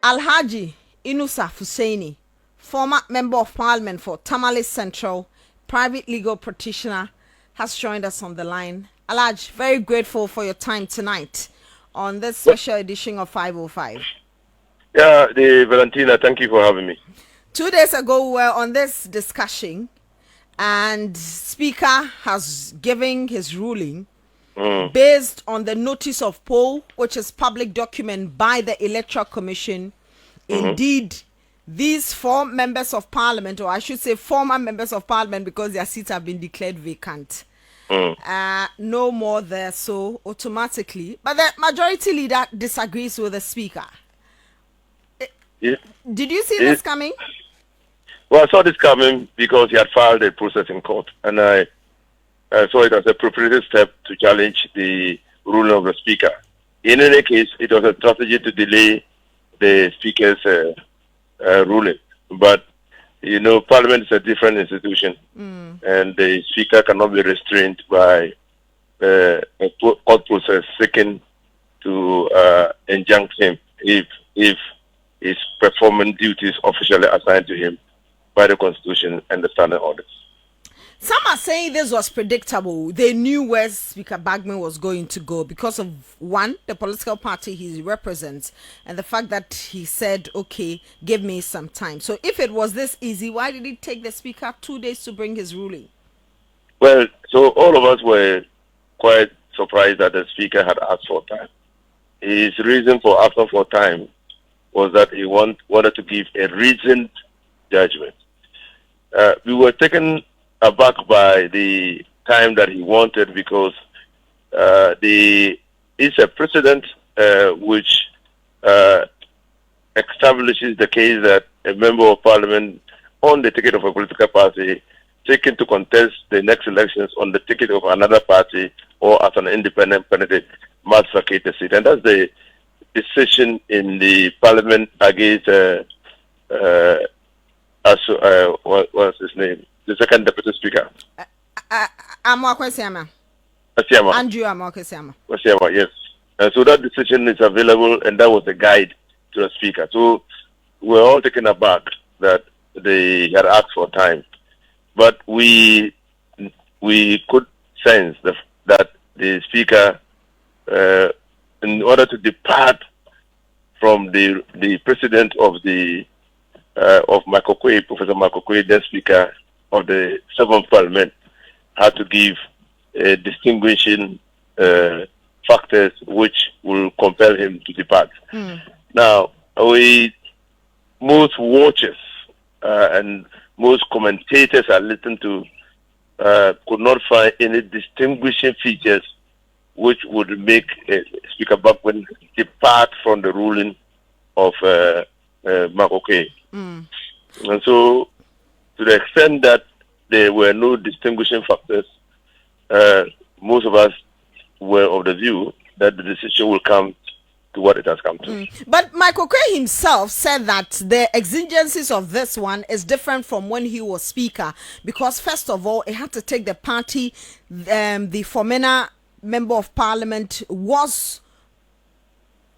Alhaji Inusah Fuseini, former Member of Parliament for Tamale Central, private legal practitioner, has joined us on the line. Alhaji, very grateful for your time tonight on this special edition of 505. Yeah, Valentina, thank you for having me. 2 days ago, we were on this discussion, and Speaker has given his ruling based on the notice of poll, which is public document by the Electoral Commission. Indeed, these 4 members of parliament, or I should say former members of parliament, because their seats have been declared vacant. No more there, so automatically. But the majority leader disagrees with the speaker. Yeah. Did you see this coming? Well, I saw this coming because he had filed a process in court, and I saw it as a appropriate step to challenge the ruling of the speaker. In any case, it was a strategy to delay the speaker's ruling. But, you know, Parliament is a different institution, and the speaker cannot be restrained by a court process seeking to injunct him if he's performing duties officially assigned to him by the Constitution and the standing orders. Some are saying this was predictable. They knew where Speaker Bagman was going to go because of, one, the political party he represents, and the fact that he said, okay, give me some time. So if it was this easy, why did it take the Speaker 2 days to bring his ruling? Well, so all of us were quite surprised that the Speaker had asked for time. His reason for asking for time was that he wanted to give a reasoned judgment. We were taken aback by the time that he wanted because it's a precedent which establishes the case that a member of parliament on the ticket of a political party taken to contest the next elections on the ticket of another party or as an independent candidate must vacate the seat. And that's the decision in the parliament against what's his name? The second deputy speaker. Amakwesiama. Andrew Amakwesiama. Yes. And so that decision is available, and that was the guide to the speaker. So we're all taken aback that they had asked for time. But we could sense that the speaker, in order to depart from the president of Michael Kwe, Professor Michael Kwe, then Speaker of the 7th Parliament, had to give distinguishing factors which will compel him to depart. Now, most watchers and most commentators I listened to could not find any distinguishing features which would make Speaker Bagman depart from the ruling of Michael Kwe. And so, to the extent that there were no distinguishing factors, most of us were of the view that the decision will come to what it has come to. But Michael Kwe himself said that the exigencies of this one is different from when he was speaker, because first of all, it had to take the party, the former member of parliament was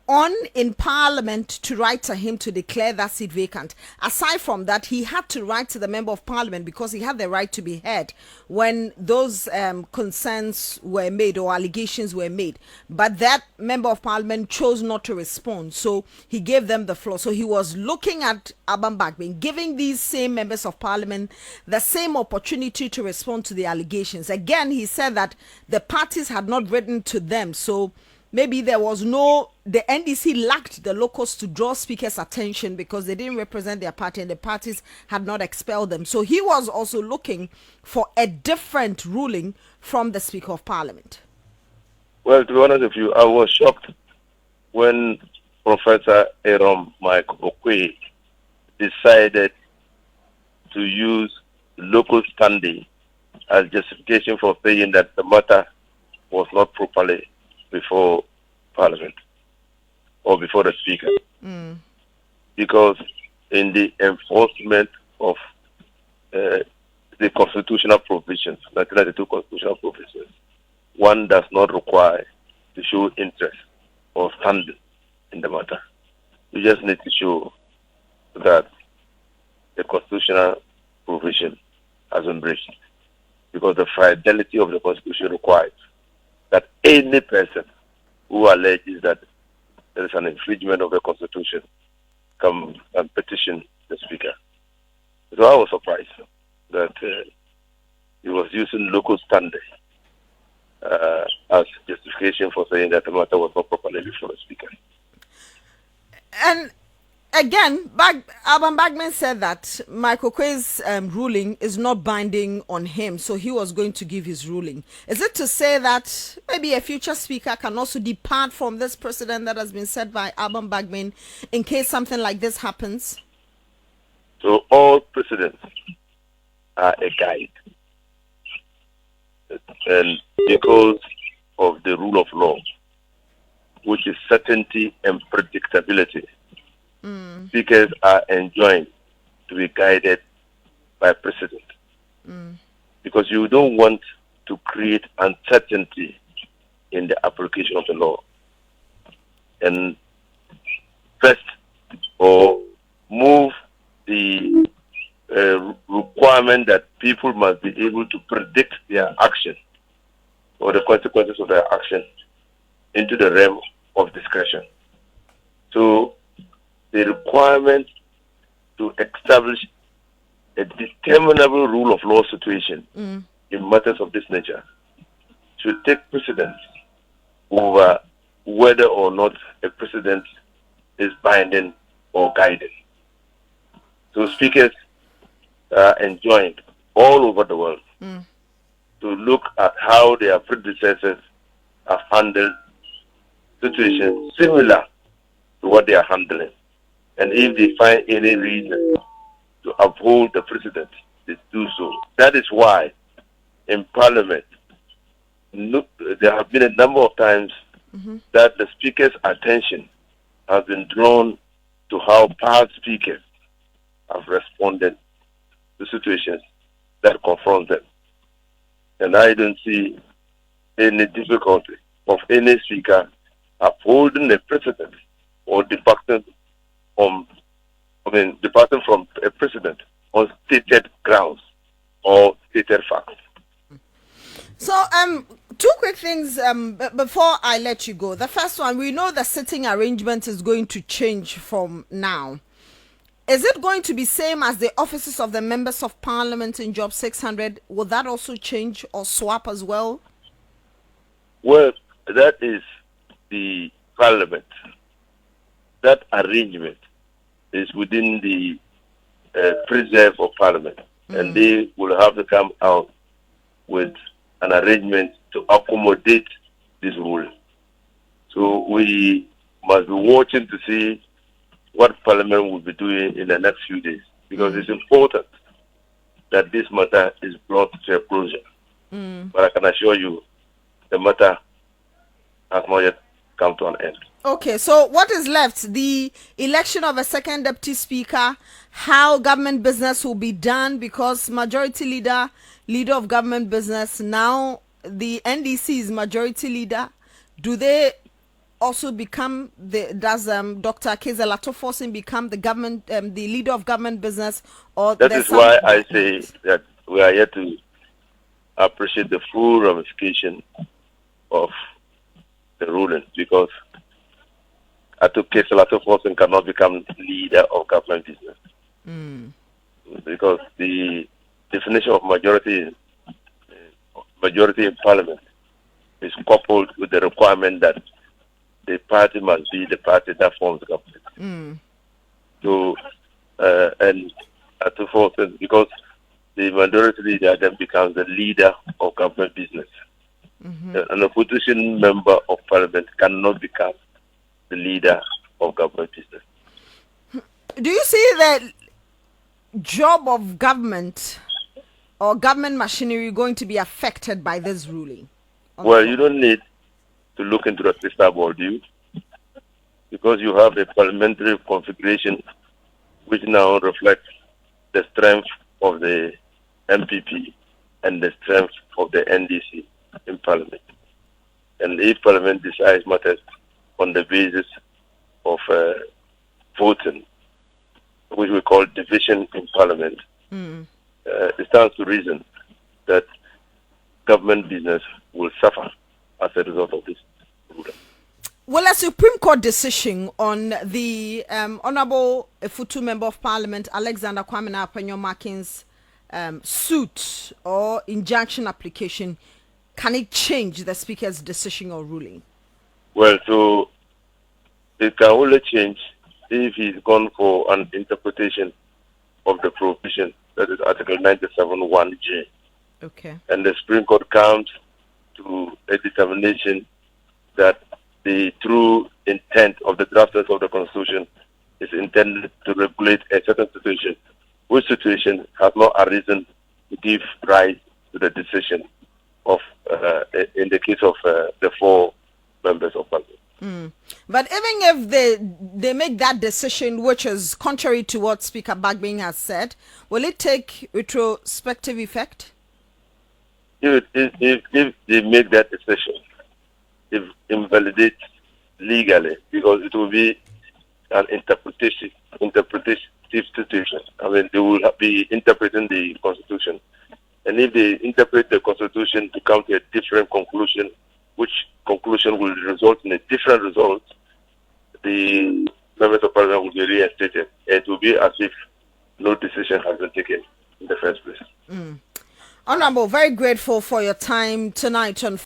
on in parliament to write to him to declare that seat vacant. Aside from that, he had to write to the member of parliament because he had the right to be heard when those concerns were made or allegations were made. But that member of parliament chose not to respond, so he gave them the floor. So he was looking at Aban Bagman, giving these same members of parliament the same opportunity to respond to the allegations. Again, he said that the parties had not written to them, so maybe there was the NDC lacked the locals to draw speaker's attention because they didn't represent their party and the parties had not expelled them. So he was also looking for a different ruling from the Speaker of Parliament. Well, to be honest with you, I was shocked when Professor Erom Mike Okwe decided to use local standing as justification for saying that the matter was not properly before Parliament or before the Speaker. Because in the enforcement of the constitutional provisions, 1992 constitutional provisions, one does not require to show interest or standing in the matter. we just need to show that the constitutional provision has been breached, because the fidelity of the Constitution requires that any person who alleges that there is an infringement of the Constitution come and petition the Speaker. So I was surprised that he was using local standing as justification for saying that the matter was not properly before the Speaker. And again, Alban Bagman said that Michael Kwesi's ruling is not binding on him, so he was going to give his ruling. Is it to say that maybe a future speaker can also depart from this precedent that has been set by Alban Bagman in case something like this happens? So all precedents are a guide. And because of the rule of law, which is certainty and predictability, speakers are enjoined to be guided by precedent. Because you don't want to create uncertainty in the application of the law. And first, or move the requirement that people must be able to predict their action or the consequences of their action into the realm of discretion. So the requirement to establish a determinable rule of law situation in matters of this nature should take precedence over whether or not a precedent is binding or guiding. So speakers are enjoined all over the world to look at how their predecessors have handled situations similar to what they are handling. And if they find any reason to uphold the precedent, they do so. That is why in Parliament, there have been a number of times that the Speaker's attention has been drawn to how past speakers have responded to situations that confront them. And I don't see any difficulty of any speaker upholding the precedent or departing from a precedent on stated grounds or stated facts. So, two quick things before I let you go. The first one, we know the sitting arrangement is going to change from now. Is it going to be same as the offices of the members of parliament in Job 600? Will that also change or swap as well? Well, that is the parliament. That arrangement is within the preserve of parliament, and they will have to come out with an arrangement to accommodate this rule. So we must be watching to see what Parliament will be doing in the next few days, because it's important that this matter is brought to a closure. But I can assure you, the matter has not yet come to an end. Okay, so what is left? The election of a second deputy speaker, how government business will be done, because majority leader of government business, now the NDC is majority leader. Do they also become does Dr. Kezelato Forcing become the government the leader of government business? Or that is why I say that we are here to appreciate the full ramification of the ruling, because Kezelato Forcing cannot become leader of government business. Because the definition of majority in parliament is coupled with the requirement that the party must be the party that forms the government. So, and at the fourth, because the majority leader then becomes the leader of government business. An opposition member of parliament cannot become the leader of government business. Do you see the job of government or government machinery going to be affected by this ruling? Well, you don't need to look into the crystal ball, do you? Because you have a parliamentary configuration which now reflects the strength of the MPP and the strength of the NDC in parliament. And if parliament decides matters on the basis of voting, which we call division in Parliament, it stands to reason that government business will suffer as a result of this. Well, a Supreme Court decision on the Honourable Futu Member of Parliament Alexander Kwamena Afenyo Markin's suit or injunction application, can it change the Speaker's decision or ruling? Well, so it can only change if he's gone for an interpretation of the provision, that is Article 97(1)(j). Okay. And the Supreme Court comes to a determination that the true intent of the drafters of the Constitution is intended to regulate a certain situation, which situation has not arisen to give rise to the decision of, in the case of the 4 members of Parliament. But even if they make that decision, which is contrary to what Speaker Bagbin has said, will it take retrospective effect? If they make that decision, if invalidate legally, because it will be an interpretative situation. I mean, they will be interpreting the Constitution. And if they interpret the Constitution to come to a different conclusion, which conclusion will result in a different result, the members of Parliament will be reinstated. It will be as if no decision has been taken in the first place. Honourable, very grateful for your time tonight on